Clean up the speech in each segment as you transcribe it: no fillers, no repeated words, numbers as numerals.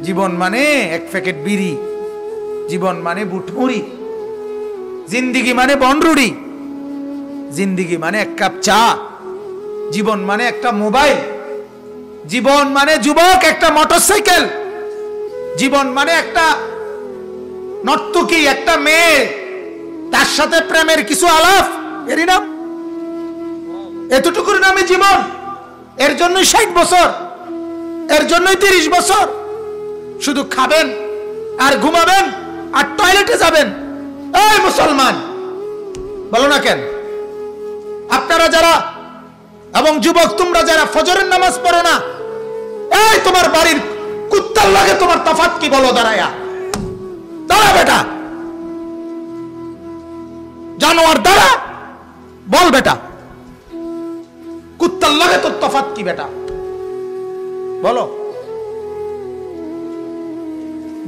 জীবন মানে এক প্যাকেট বিড়ি, জীবন মানে বুটমুড়ি, জিন্দিগি মানে বনরুড়ি, জিন্দিগি মানে এক কাপ চা, জীবন মানে একটা মোবাইল, জীবন মানে যুবক একটা মোটরসাইকেল, জীবন মানে একটা নর্তকী, একটা মেয়ে, তার সাথে প্রেমের কিছু আলাপ, এরই নাম, এতটুকুর নামে জীবন। এর জন্যই 60 বছর, এর জন্যই 30 বছর। শুধু খাবেন আর ঘুমাবেন আর টয়লেটে যাবেন। এই মুসলমান, বলো না কেন? আপনারা যারা এবং যুবক তোমরা যারা ফজরের নামাজ পড়ো না, এই তোমার বাড়ির কুত্তার লাগে তোমার তফাৎ কি বলো? দাঁড়ায়া দাঁড়া বেটা, জানোয়ার দাঁড়া, বল বেটা, কুত্তার লাগে তোর তফাৎ কি বেটা? বলো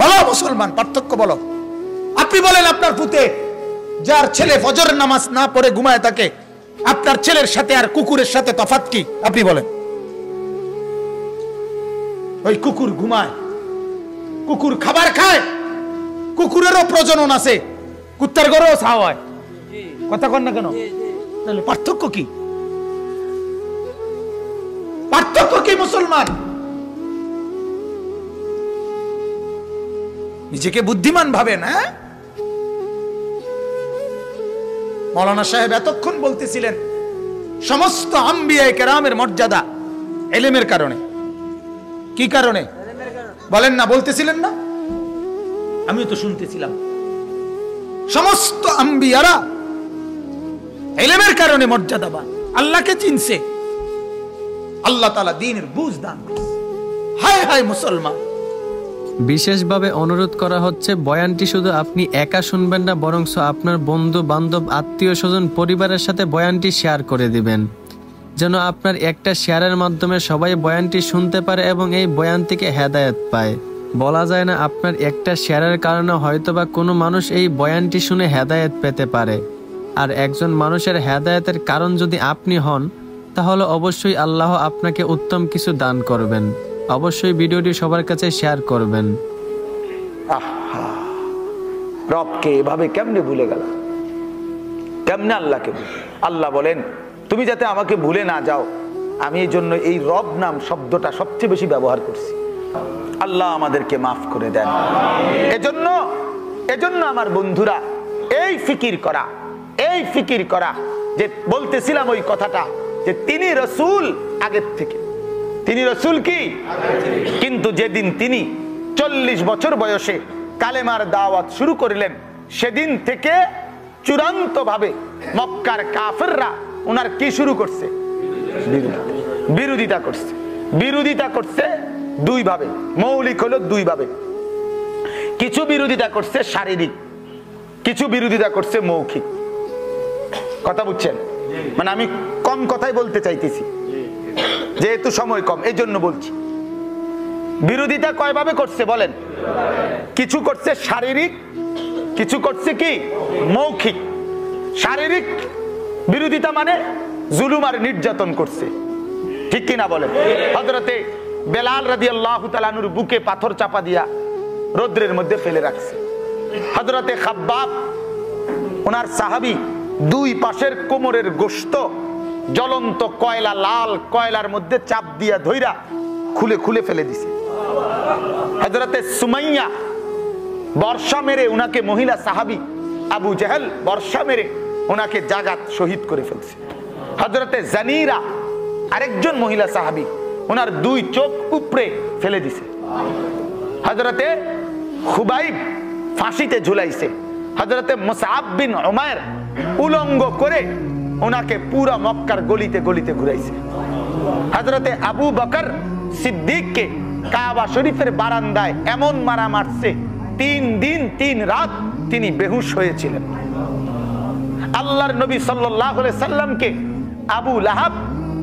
বলো মুসলমান, পার্থক্য বলো। আপনি বলেন আপনার পুতে যার ছেলে ফজরের নামাজ না পড়ে ঘুমায় থাকে, আপনার ছেলের সাথে আর কুকুরের সাথে তফাৎ কি? আপনি বলেন। ওই কুকুর ঘুমায়, কুকুর খাবার খায়, কুকুরেরও প্রজনন আছে, কুত্তার ঘরেও ছাওয়া হয়, কথা কন না কেন? তাহলে পার্থক্য কি? পার্থক্য কি মুসলমান? নিজেকে বুদ্ধিমান ভাবেন। হ্যাঁ, মৌলানা সাহেব এতক্ষণ বলতেছিলেন সমস্ত আম্বিয়া কেরামের মর্যাদা ইলমের কারণে। কি কারণে বলেন না? বলতেছিলেন না? আমিও তো শুনতেছিলাম। সমস্ত আম্বিয়ারা ইলমের কারণে মর্যাদাবান, আল্লাহকে চিনছে, আল্লাহ তাআলা দ্বীনের বুঝ দান করেছে। হায় হায় মুসলমান, বিশেষভাবে অনুরোধ করা হচ্ছে বয়ানটি শুধু আপনি একা শুনবেন না, বরং আপনার বন্ধু বান্ধব আত্মীয় স্বজন পরিবারের সাথে বয়ানটি শেয়ার করে দিবেন, যেন আপনার একটা শেয়ারের মাধ্যমে সবাই বয়ানটি শুনতে পারে এবং এই বয়ান থেকে হেদায়েত পায়। বলা যায় না আপনার একটা শেয়ারের কারণে হয়তোবা কোনো মানুষ এই বয়ানটি শুনে হেদায়েত পেতে পারে, আর একজন মানুষের হেদায়েতের কারণ যদি আপনি হন, তাহলে অবশ্যই আল্লাহ আপনাকে উত্তম কিছু দান করবেন। অবশ্যই ভিডিওটি সবার কাছে শেয়ার করবেন। রবকে এভাবে কেমনে ভুলে গেল? কেমনে আল্লাহকে? আল্লাহ বলেন তুমি যাতে আমাকে ভুলে না যাও, আমি এই জন্য এই রব নাম শব্দটা সবচেয়ে বেশি ব্যবহার করছি। আল্লাহ আমাদেরকে মাফ করে দেন। এজন্য আমার বন্ধুরা এই ফিকির করা যে বলতেছিলাম ওই কথাটা, যে তিনি রাসূল আগের থেকে, তিনি রাসূল কি? কিন্তু যেদিন তিনি 40 বছর বয়সে কালেমার দাওয়াত শুরু করলেন, সেদিন থেকে চূড়ান্ত ভাবে মক্কার কাফেররা ওনার কি শুরু করছে? বিরোধিতা করছে দুই ভাবে, মৌলিক হলো দুই ভাবে। কিছু বিরোধিতা করছে শারীরিক, কিছু বিরোধিতা করছে মৌখিক। কথা বুঝছেন? মানে আমি কম কথাই বলতে চাইতেছি, যেহেতু সময় কম এই জন্য বলছি। বিরোধিতা কয় ভাবে করছে বলেন? কিছু করছে শারীরিক, কিছু করছে কি মৌখিক। শারীরিক বিরোধিতা মানে জুলুম আর নির্যাতন করছে, ঠিক কিনা বলেন? হযরতে বেলাল রাদিয়াল্লাহু তাআলা আনহুর বুকে পাথর চাপা দিয়া রৌদ্রের মধ্যে ফেলে রাখছে। হযরতে খাব্বাব ওনার সাহাবী, দুই পাশের কোমরের গোশত জ্বলন্ত কয়লা, লাল কয়লার মধ্যে চাপ দিয়া ধইরা খুলে খুলে ফেলে দিছে। হযরতে সুমাইয়া বর্ষা মেরে উনাকে, মহিলা সাহাবী আবু জাহেল বর্ষা মেরে ওনাকে জাগাত শহীদ করে ফেলছে। হযরতে জানিরা আরেকজন মহিলা সাহাবী, ওনার দুই চোখ উপরে ফেলে দিছে। হযরতে খুবাইব ফাঁসিতে ঝুলাইছে। হযরতে মুসআব বিন উমাইর উলঙ্গ করে ওনাকে পুরা মক্কার গলিতে গলিতে ঘুরাইছে। হযরতে আবু বকর সিদ্দিককে কাবা শরীফের বারান্দায় এমন মারা মারছে, 3 দিন 3 রাত তিনি বেহুশ হয়েছিলেন। আল্লাহর নবী সাল্লাল্লাহু আলাইহি সাল্লামকে আবু লাহাব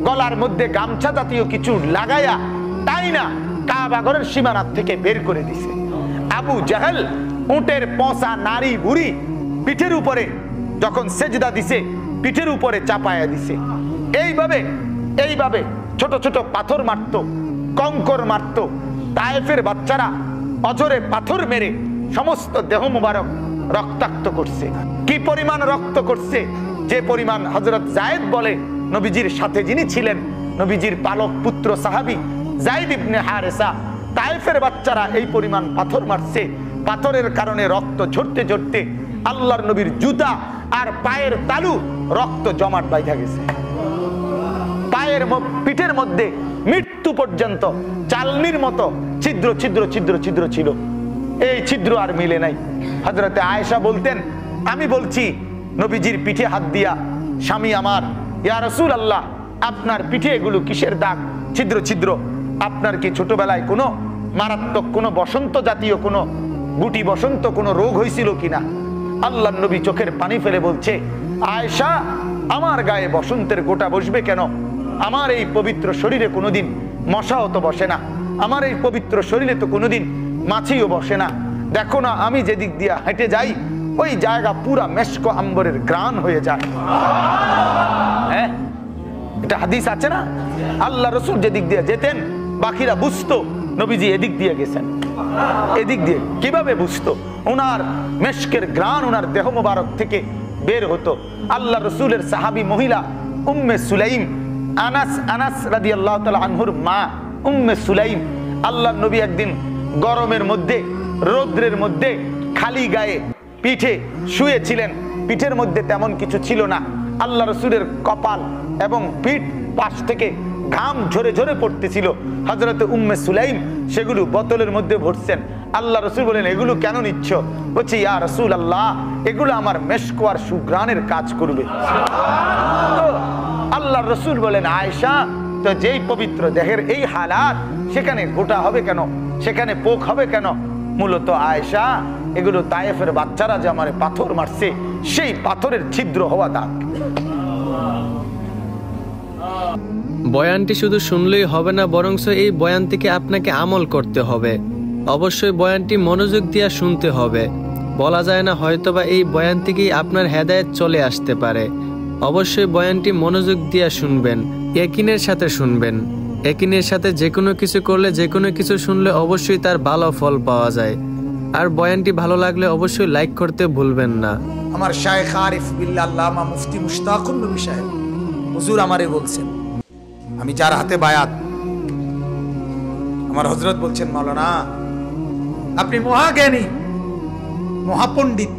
গলার মধ্যে গামছা জাতীয় কিছু লাগায়া তাই না কাবা ঘরের সীমানা থেকে বের করে দিছে। আবু জাহেল উটের পচা নারী বুড়ি পিঠের উপরে যখন সেজদা দিছে, পিঠের উপরে চাপায়া দিছে। এইভাবে ছোট ছোট পাথর মারতো, কঙ্কর মারতো। তায়েফের বাচ্চারা অজরে পাথর মেরে সমস্ত দেহ মুবারক রক্তাক্ত করছে। কি পরিমাণ রক্ত করছে, যে পরিমাণ হযরত যায়েদ বলে নবীজির সাথে যিনি ছিলেন, নবীজির পালক পুত্র সাহাবী যায়েদ ইবনে হারেসা, তায়েফের বাচ্চারা এই পরিমাণ পাথর মারছে, পাথরের কারণে রক্ত ঝরতে ঝরতে আল্লাহর নবীর জুতা আর পায়ের তালু রক্ত জমাট বাইধা গেছে। পায়ের পিঠের মধ্যে মৃত্যু পর্যন্ত চালনির মতো ছিদ্র ছিদ্র ছিদ্র ছিদ্র ছিল, এই ছিদ্র আর মিলে নাই। হযরতে আয়েশা বলতেন, আমি বলছি নবীজির পিঠে হাত দিয়া, স্বামী আমার, ইয়া রাসূলুল্লাহ, আপনার পিঠে এগুলো কিসের দাগ, ছিদ্র ছিদ্র? আপনার কি ছোটবেলায় কোনো মারাত্মক কোনো বসন্ত জাতীয় কোনো গুটি বসন্ত কোনো রোগ হয়েছিল কিনা? আল্লাহর নবী চোখের পানি ফেলে বলছে, আয়েশা, আমার গায়ে বসন্তের গোটা বসবে কেন? আমার এই পবিত্র শরীরে কোনোদিন মশাও তো বসে না, আমার এই পবিত্র শরীরে তো কোনোদিন মাছিও বসে না। দেখো না, আমি যেদিক দিয়ে হেঁটে যাই ওই জায়গা পুরা মেশক আম্বরের গ্রাণ হয়ে যায়। হ্যাঁ, এটা হাদিস আছে না? আল্লাহ রসুল যেদিক দিয়ে যেতেন বাকিরা বুঝতো নবীজি এদিক দিয়ে গেছেন। এদিক দিয়ে কিভাবে বুঝতো? ওনার মেশকের গ্রাণ ওনার দেহ মোবারক থেকে বের হতো। আল্লাহ রসুলের সাহাবী মহিলা উম্মে সুলাইম, আনাস রাদিয়াল্লাহু তাআলা আনহুর মা উম্মে সুলাইম, আল্লাহর নবী একদিন গরমের মধ্যে, রৌদ্রের মধ্যে খালি গায়ে পিঠে শুয়েছিলেন, পিঠের মধ্যে তেমন কিছু ছিল না। আল্লাহ রসুলের কপাল এবং পিঠ পাশ থেকে ঘাম ঝরে ঝরে পড়তেছিল। হযরত উম্মে সুলাইম সেগুলো বোতলের মধ্যে ভরছেন। আল্লাহ রসুল বলেন, এগুলো কেন নিচ্ছ? বলছি, ইয়া রাসূলুল্লাহ, এগুলো আমার মেশক আর সুঘ্রাণের কাজ করবে। আল্লাহ রসুল বলেন, আয়েশা, তো যেই পবিত্র দেহের এই হালাত, সেখানে গোটা হবে কেন, সেখানে পোক হবে কেন? মূলত আয়েশা, এগুলো তায়েফের বাচ্চারা যে আমারে পাথর মারছে, সেই পাথরের ছিদ্র হওয়া দাগ। বয়ানটি শুধু শুনলেই হবে না, বরঞ্চ এই বয়ান থেকে আপনাকে আমল করতে হবে। অবশ্যই বয়ানটি মনোযোগ দিয়ে শুনতে হবে। বলা যায় না, হয়তোবা এই বয়ান থেকেই আপনার হেদায়েত চলে আসতে পারে। অবশ্যই বয়ানটি মনোযোগ দিয়ে শুনবেন, ইয়াকিনের সাথে শুনবেন। ইয়াকিনের সাথে যে কোনো কিছু করলে, যে কোনো কিছু শুনলে অবশ্যই তার ভালো ফল পাওয়া যায়। আর বয়ানটি ভালো লাগলে অবশ্যই লাইক করতে ভুলবেন না। আমার শায়েখ আরিফ বিল্লাহ আল্লামা মুফতি মুশতাকুন নবী সাহেব হুজুর আমারে বলছেন, আমি যার হাতে বায়াত, আমার হযরত বলছেন, মাওলানা আপনি মহাজ্ঞানী, মহাপণ্ডিত,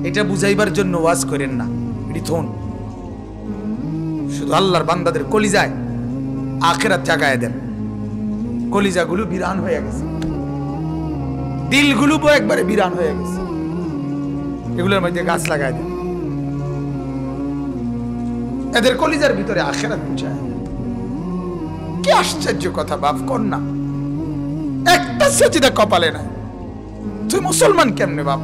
এটা বুঝাইবার জন্য ওয়াজ করেন না, এটি থন। শুধু আল্লাহর বান্দাদের কলিজায় আখিরাত জাগায় দেন। কলিজাগুলো বিরান হয়ে গেছে, দিলগুলো একবারে বিরান হয়ে গেছে, এগুলোর মধ্যে গাছ লাগায় দেন। এদের কলিজার ভিতরে আখিরাত পৌঁছায়। কি আশ্চর্য কথা, বাপ কর না, একটা সেজদা কপালে নাই। তুই মুসলমান কেমনে বাপ?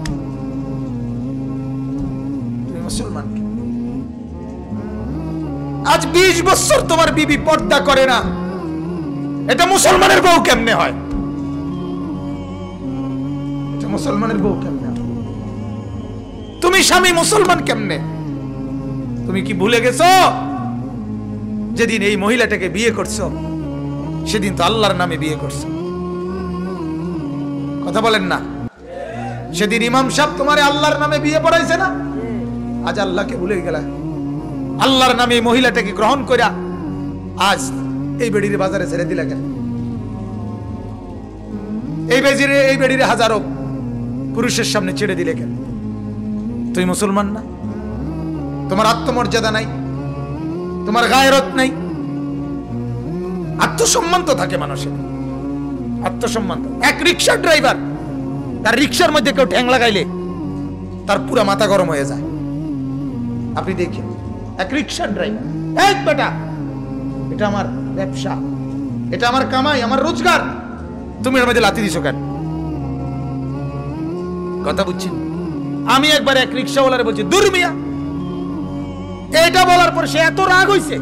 তুই মুসলমান কেমনে? আজ 20 বছর তোমার বিবি পর্দা করে না, এটা মুসলমানের বউ কেমনে হয়? এটা মুসলমানের বউ কেমনে হয়? তুমি স্বামী মুসলমান কেমনে? তুমি কি ভুলে গেছো যেদিন এই মহিলাটাকে বিয়ে করছো, সেদিন তো আল্লাহর নামে বিয়ে করছো? কথা বলেন না? সেদিন ইমাম সাহেব তোমারে আল্লাহর নামে বিয়ে পড়াইছে না? আজ আল্লাহকে ভুলে গেলা। আল্লাহর নামে এই মহিলাটাকে গ্রহণ কইরা আজ এই বেড়ির বাজারে ছেড়ে দিলা কেন? এই বেড়িরে হাজারো পুরুষের সামনে ছেড়ে দিলে কেন? তুই মুসলমান না? তোমার আত্মমর্যাদা নাই, তোমার গায়রত নাই। আত্মসম্মান তো থাকে মানুষের, আত্মসম্মান। এক রিক্সার ড্রাইভার, তার রিক্সার মধ্যে কেউ ঠ্যাং লাগাইলে তার পুরা মাথা গরম হয়ে যায়। আপনি দেখেন, এক রিক্সার ড্রাইভার, এই বেটা, এটা আমার ব্যবসা, এটা আমার কামাই, আমার রোজগার, তুমি এর মধ্যে লাথি দিছো কেন? কথা বুঝছেন? আমি একবার এক রিক্সাওয়ালারে বলছি, দূর মিয়া। এটা বলার পর সে এত রাগ হইছে,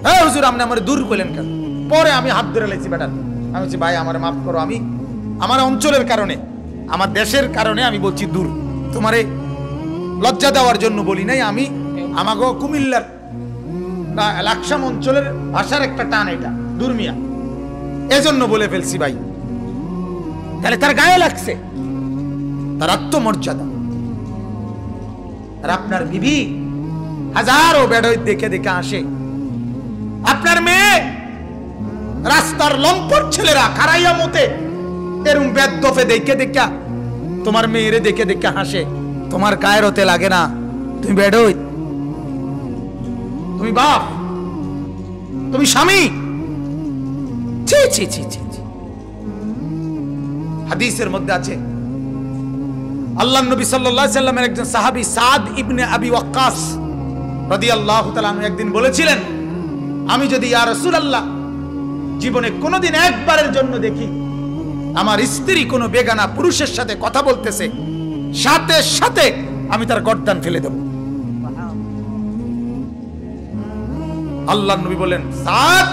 হ্যাঁ হুজুর আপনি আমার দূর কইলেন কেন? পরে আমি হাত ধরে লাইছি বেটার, আমি বলছি ভাই আমার মাফ করো, আমি আমার অঞ্চলের কারণে, আমার দেশের কারণে আমি বলছি দূর, তোমারে লজ্জা দেওয়ার জন্য বলি নাই। আমি আমাগো কুমিল্লার লাকসাম অঞ্চলের ভাষার একটা টান, এটা দূর মিয়া, এজন্য বলে ফেলছি ভাই। তাহলে তার গায়ে লাগছে, তার আত্মমর্যাদা। আর আপনার বিবি হাজারো বেড়ই দেখে দেখে আসে, আপনার মেয়ে রাস্তার লম্পট ছেলেরা খারাইয়া মতে এরম বেদফে দেখে দেখে তোমার মেয়েরে দেখে দেখে হাসে, তোমার গায়ের হতে লাগে না? তুমি বেড়ই, তুমি বাপ, তুমি স্বামী। ছি ছি ছি ছি ছি। হাদিসের মধ্যে আছে, আল্লাহ নবী সাল্লাল্লাহু আলাইহি সাল্লামের একজন সাহাবী সাদ ইবনে আবি ওয়াক্কাস রাদিয়াল্লাহু তাআলা আনহু একদিন বলেছিলেন, আমি যদি ইয়া রাসূলুল্লাহ জীবনে কোনোদিন একবারের জন্য দেখি আমার স্ত্রী কোনো বেগানা পুরুষের সাথে কথা বলতেছে, সাথে সাথে আমি তার গর্দান ফেলে দেব। আল্লাহ নবী বলেন, সাদ,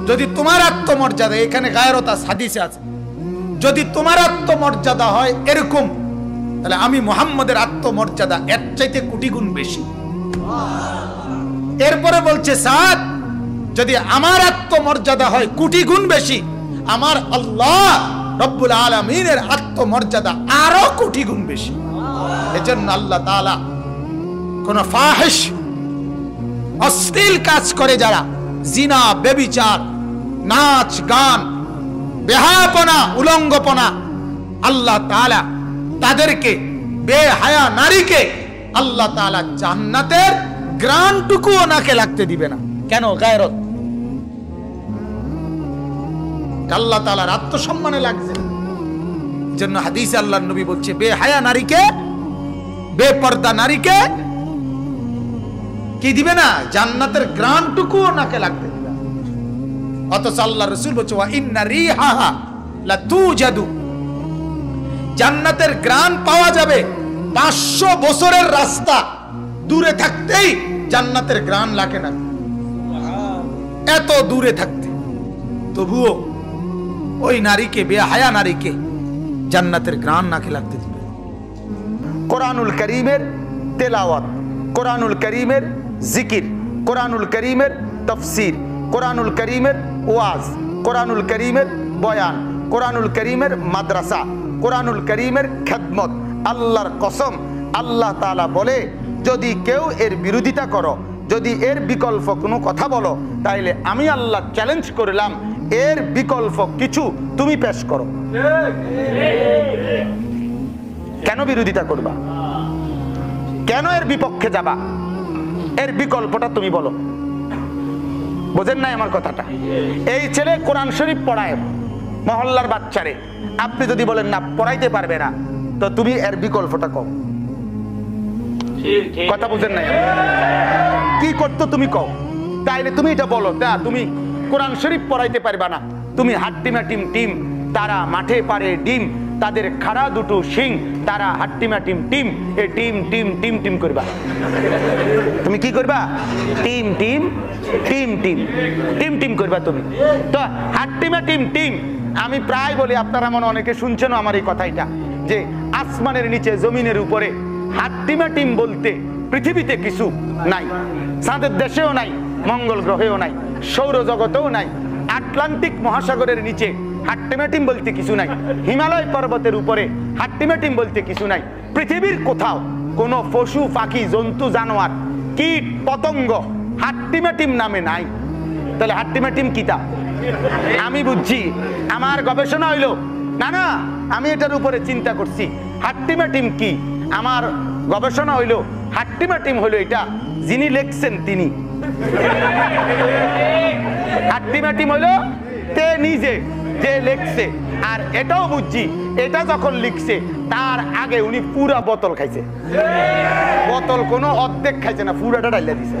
যদি তোমার আত্মমর্যাদা, এখানে গায়রত হাদিসে আছে, যদি তোমার আত্মমর্যাদা হয় এরকম, তাহলে আমি মুহাম্মদের আত্মমর্যাদা এর চাইতে কোটি গুণ বেশি। এরপরে বলছে, সাদ, যদি আমার আত্মমর্যাদা হয় কোটি গুণ বেশি, আমার আল্লাহ রব্বুল আলামিনের আত্মমর্যাদা আরো কোটি গুণ বেশি। এজন্য আল্লাহ তাআলা কোন ফাহিশ অশ্লীল কাজ করে যারা, জিনা, ব্যভিচার, নাচ গান, বেহায়াপনা, উলঙ্গপনা, আল্লাহ তাআলা তাদেরকে, বেহায়া নারীকে আল্লাহ তাআলা জান্নাতের গ্রানটুকুও নাকে লাগতে দিবে না। কেন? গায়রত। আল্লাহ তাআলার আত্মসম্মানে লাগছে। জন্য হাদিসে আল্লাহর নবী বলছে, বেহায়া নারীকে, বেপর্দা নারীকে কি দিবে না? জান্নাতের গ্রানটুকুও নাকে লাগতে দিবে। অথচ আল্লাহ রাসূল বলছে, ওয়া ইন্না রিহাহা লা তুজাদু, জান্নাতের গ্রান পাওয়া যাবে 500 বছরের রাস্তা দূরে থাকতেই জান্নাতের গ্রান লাগে না, এত দূরে থাকতে। তবুও ওই নারীকে, বেহায়া নারীকে জান্নাতের গ্রান নাকে লাগতে দিবে। কোরআনুল কারীমের তেলাওয়াত, কোরআনুল কারীমের জিকির, কোরআনুল কারীমের তাফসীর, কোরআনুল কারীমের ওয়াজ, কোরআনুল কারীমের বয়ান, কোরআনুল কারীমের মাদ্রাসা, কোরআনুল কারীমের খেদমত, আল্লাহর কসম আল্লাহ তাআলা বলে, যদি কেউ এর বিরোধিতা করো, যদি এর বিকল্প কোনো কথা বলো, তাইলে আমি আল্লাহ চ্যালেঞ্জ করলাম, এর বিকল্প কিছু তুমি পেশ করো। কেন বিরোধিতা করবা? কেন এর বিপক্ষে যাবা? এর বিকল্পটা তুমি বলো। বোঝেন নাই আমার কথাটা? এই ছেলে কোরআন শরীফ পড়ায় মহল্লার বাচ্চারে, আপনি যদি বলেন না পড়াইতে পারবে না, তো তুমি এর বিকল্পটা কও। কথা বুঝেন নাই? কি করতো তুমি কও, তাইলে তুমি এটা বলো। তা তুমি কোরআন শরীফ পড়াইতে পারবা না, তুমি হাট্টিমা টিম টিম, তারা মাঠে পারে ডিম, তাদের খাড়া দুটো শিং, তারা হাট্টিমা টিম টিম, এ টিম টিম টিম টিম করবা। তুমি কি করবা? Team team team team team team করবা তুমি। তো হাট্টিমা টিম টিম, আমি প্রায় বলি, আপনারা মনে অনেকে শুনছেন আমার এই কথাটা, যে আসমানের নিচে জমিনের উপরে হাট্টিমা টিম বলতে পৃথিবীতে কিছু নাই, চাঁদের দেশেও নাই, মঙ্গল গ্রহেও নাই, সৌরজগতেও নাই, আটলান্টিক মহাসাগরের নিচে হাট্টিমাটিম বলতে কিছু নাই, হিমালয় পর্বতের উপরে হাট্টিমাটিম বলতে কিছু নাই, পৃথিবীর কোথাও কোনো পশু পাখি জন্তু জানোয়ার কীট পতঙ্গ হাট্টিমাটিম নামে নাই। তাহলে হাট্টিমাটিম কিতা? আমি বুঝছি, আমার গবেষণা হইল না না, আমি এটার উপরে চিন্তা করছি হাট্টিমাটিম কি। আমার গবেষণা হইল হাট্টিমাটিম হইল এটা যিনি লেখছেন তিনি। হাট্টিমাটিম হইল তে নিজে যে লেখছে। আর এটাও বুঝছি, এটা যখন লিখছে তার আগে উনি পুরা বোতল খাইছে, বোতল কোনো অর্ধেক খাইছে না, পুরাটা ডাইলা দিছে।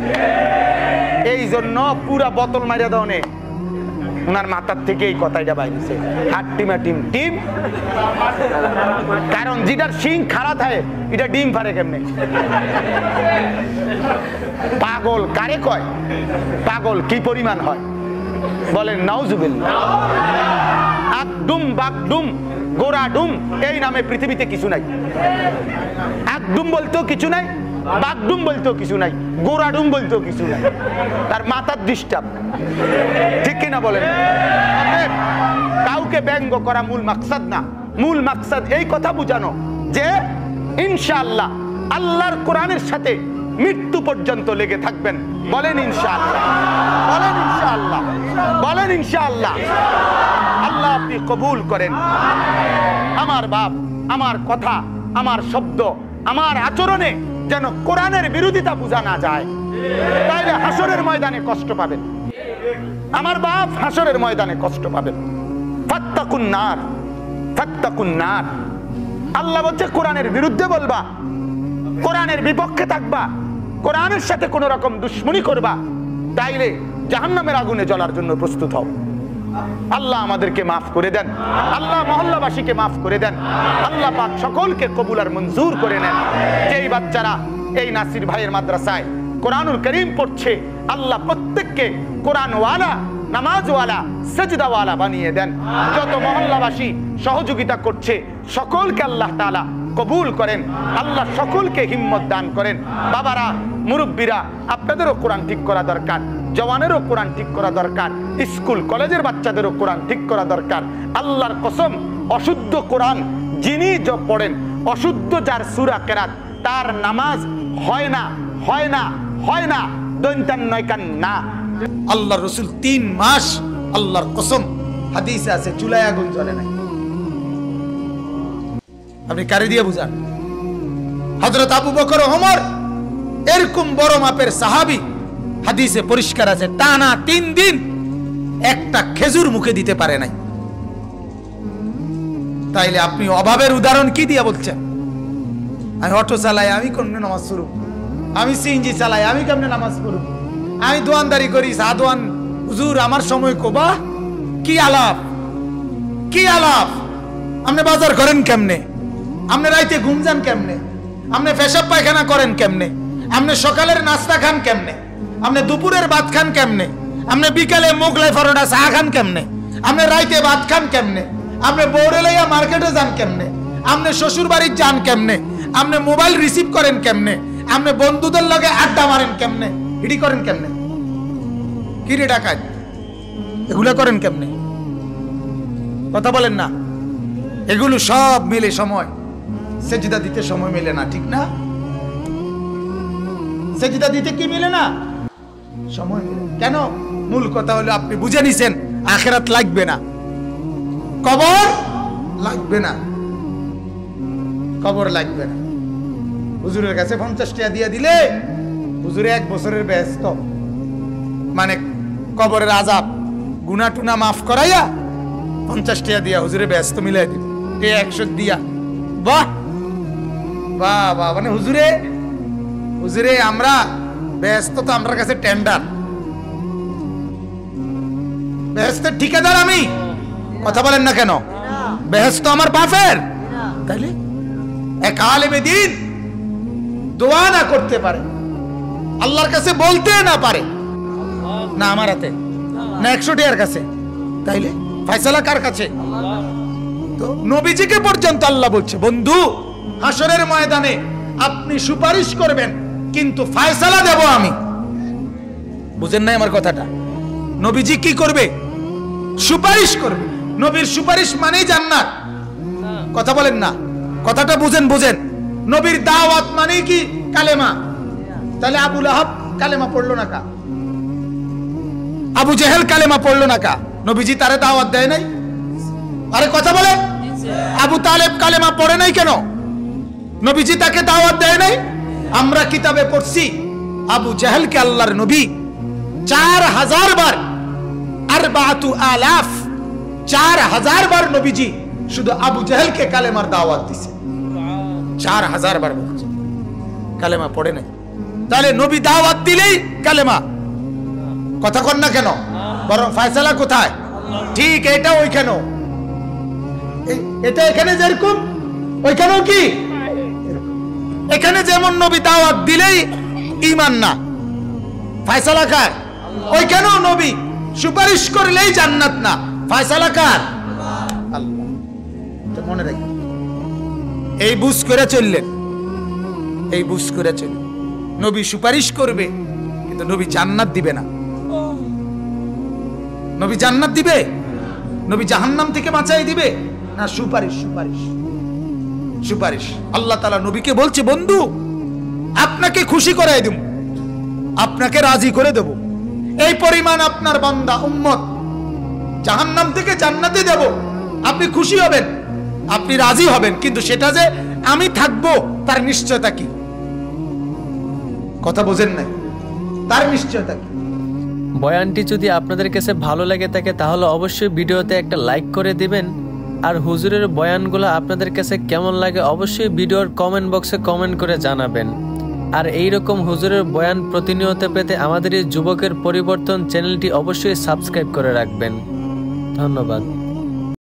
এই জন্য পুরা বোতল মারিয়া দাও, ওনার মাথার থেকে এই কথাটা বাইরেছে, হাট্টিমাটিম টিম। কারণ যেটার শিং খারাপ হয় এটা ডিম পারে কেমনে? পাগল কারে কয়? পাগল কি পরিমাণ হয় বলেন নাউজুবিল্লাহ। আকডুম বাকডুম গোরাডুম এই নামে পৃথিবীতে কিছু নাই। আকডুম বলতেও কিছু নাই, বাগডুম বলতেও কিছু নাই, গোড়াডুম বলতেও কিছু নাই, তার মাথার ডিস্টার্ব। ঠিক কিনা বলেন? কাউকে ব্যঙ্গ করা মূল মাকসাদ না, মূল মাকসাদ এই কথা বুঝানো যে ইনশাআল্লাহ আল্লাহর কোরআনের সাথে মৃত্যু পর্যন্ত লেগে থাকবেন। বলেন ইনশাআল্লাহ, বলেন ইনশাআল্লাহ, বলেন ইনশাআল্লাহ। আল্লাহ আপনি কবুল করেন। আমার বাপ, আমার কথা, আমার শব্দ, আমার আচরণে যেন কোরআনের বিরোধিতা বোঝা না যায়, তাইলে হাসরের ময়দানে কষ্ট পাবেন। আমার বাপ হাসরের ময়দানে কষ্ট পাবেন। ফাত্তাকুন নার, ফাত্তাকুন নার। আল্লাহ বলছে কোরআনের বিরুদ্ধে বলবা, কোরআনের বিপক্ষে থাকবা, কোরআনের সাথে কোন রকম দুশ্মনী করবা, তাইলে জাহান্নামের আগুনে জ্বলার জন্য প্রস্তুত হও। আল্লাহ আমাদেরকে মাফ করে দেন, আল্লাহ মহল্লাবাসীকে মাফ করে দেন, আল্লাহ পাক সকলকে কবুল আর মঞ্জুর করে নেন। যেই বাচ্চারা এই নাসির ভাইয়ের মাদ্রাসায় কোরআনুল কারীম পড়ছে, আল্লাহ প্রত্যেককে কোরআনওয়ালা, নামাজওয়ালা, সেজদাওয়ালা বানিয়ে দেন। যত মহল্লাবাসী সহযোগিতা করছে সকলকে আল্লাহ তাআলা কবুল করেন, আল্লাহ সকলকে হিম্মত দান করেন। বাবারা, মুরব্বীরা, আপনাদেরও কোরআন ঠিক করা দরকার, জওয়ানেরও কোরআন ঠিক করা দরকার, স্কুল কলেজের বাচ্চাদেরও কোরআন ঠিক করা দরকার। আল্লাহর কসম, অশুদ্ধ কোরআন যিনি পড়েন, অশুদ্ধ যার সূরা কেরাত, তার নামাজ হয় না, হয় না, হয় না, দৈন্তান নয়কান না। আল্লাহর রাসূল 3 মাস, আল্লাহর কসম, হাদিসে আছে, চুলায় আগুন জ্বলে নাই। আপনি কারে দিয়ে বুঝান? হযরত আবু বকর, ওমর এরকম বড় মাপের সাহাবী, হাদিসে পরিষ্কার আছে, টানা 3 দিন একটা খেজুর মুখে দিতে পারে নাই। তাইলে আপনি অভাবের উদাহরণ কি দিয়ে বলছেন? আমি অটো চালাই, আমি কেমনে নামাজ পড়ব? আমি সিএনজি চালাই, আমি কেমনে নামাজ পড়ব? আমি দোয়ানদারি করি, সাদওয়ান হুজুর, আমার সময় কোবা। কি আলাপ, কি আলাপ? আপনি বাজার করেন কেমনে? আপনি রাইতে ঘুম যান কেমনে? আপনি পেশাব পায়খানা করেন কেমনে? আপনি সকালের নাস্তা খান কেমনে? আপনি দুপুরের ভাত খান কেমনে? আপনি বিকালে মোগলাই পরোটা চা খান কেমনে? আপনি রাইতে ভাত খান কেমনে? আপনি বউরে লইয়া মার্কেটে যান কেমনে? আপনি শ্বশুর বাড়ি যান কেমনে? আপনি মোবাইল রিসিভ করেন কেমনে? আপনি বন্ধুদের লগে আড্ডা মারেন কেমনে? হিডি করেন কেমনে? কি রে ডাকাত, এগুলা করেন কেমনে? কথা বলেন না। এগুলো সব মিলে সময়, সেজদা দিতে সময় মিলে না, ঠিক না? সেজদা দিতে কি মিলে না? সময় মিলে। কেন? মূল কথা হলো আপনি বুঝে নিছেন আখিরাত লাগবে না, কবর লাগবে না, কবর লাগবে না। হুজুরের কাছে 50 টাকা দিয়ে দিলে হুজুরে 1 বছরের ব্যস্ত, মানে কবরের আযাব গুনাহ টুনা মাফ করাইয়া 50 টাকা দিয়া হুজুরে ব্যস্ত মিলাই দিবে, 100 দিয়া। বাহ বাহ বাহ, মানে হুজুরে, হুজুরে আমরা ব্যস্ত, তো আমার কাছে টেন্ডার, বেহেশতের ঠিকাদার আমি। কথা বলেন না কেন? বেহেশত আমার বাপের। তাইলে এক আলেমে দিন দোয়া না করতে পারে, আল্লাহর কাছে বলতে না পারে, না আমার হাতে, না 100 টাকার কাছে, তাইলে ফয়সালা কার কাছে? তো নবীজিকে পর্যন্ত আল্লাহ বলছে, বন্ধু হাসরের ময়দানে আপনি সুপারিশ করবেন, কিন্তু ফয়সালা দেব আমি। বুঝেন নাই আমার কথাটা? নবীজি কি করবে? সুপারিশ করবে। নবীর সুপারিশ মানেই জান্নাত। কথা বলেন না, কথাটা বুঝেন, বুঝেন। নবীর দাওয়াত মানে কি? কালেমা। তাহলে আবু লাহাব কালেমা পড়লো না কা? আবু জেহেল কালেমা পড়লো না কা? নবীজি তারে দাওয়াত দেয় নাই? আরে কথা বলেন। আবু তালেব কালেমা পড়ে নাই কেন? নবীজি তাকে দাওয়াত দেয় নাই? আমরা কিতাবে পড়ছি আবু জেহেলকে আল্লাহর নবী 4000 বার, 4000 বার নবীজি শুধু আবু জেহেলকে কালেমার দাওয়াত দিছে। 4000 বার বলছে, কালেমা পড়ে নাই। তাহলে নবী দাওয়াত দিলেই কালেমা। কথা কন না কেন? বরং ফয়সালা কোথায়? ঠিক এটা ওইখানেও, এটা এখানে যেরকম ওইখানেও কি? এখানে যেমন নবী দাওয়াত দিলেই ঈমান না, ফয়সালা কার? ওইখানেও নবী সুপারিশ করলেই জান্নাত না, ফয়সালা কার? আল্লাহ। তো মনে রাখবেন, এই বুঝ করে চললেন, এই বুঝ করে চললেন। নবী সুপারিশ করবে, কিন্তু নবী জান্নাত দিবে না। নবী জান্নাত দিবে? নবী জাহান্নাম থেকে বাঁচাই দিবে না? সুপারিশ, সুপারিশ, সুপারিশ। আল্লাহ তাআলা নবীকে বলছে, বন্ধু আপনাকে খুশি করাই দেব, আপনাকে রাজি করে দেব, এই পরিমাণ আপনার বান্দা উম্মত জাহান্নাম থেকে জান্নাতে দেব, আপনি খুশি হবেন, আপনি রাজি হবেন, কিন্তু সেটা যে আমি থাকবো তার নিশ্চয়তা কি? কথা বোঝেন নাই? তার নিশ্চয়তা কি? বয়ানটি যদি আপনাদের কাছে ভালো লাগে থাকে তাহলে অবশ্যই ভিডিওতে একটা লাইক করে দিবেন। আর হুজুরের বয়ানগুলো আপনাদের কাছে কেমন লাগে অবশ্যই ভিডিওর কমেন্ট বক্সে কমেন্ট করে জানাবেন। আর এইরকম হুজুরের বয়ান প্রতিনিয়ত পেতে আমাদের এই যুবকের পরিবর্তন চ্যানেলটি অবশ্যই সাবস্ক্রাইব করে রাখবেন। ধন্যবাদ।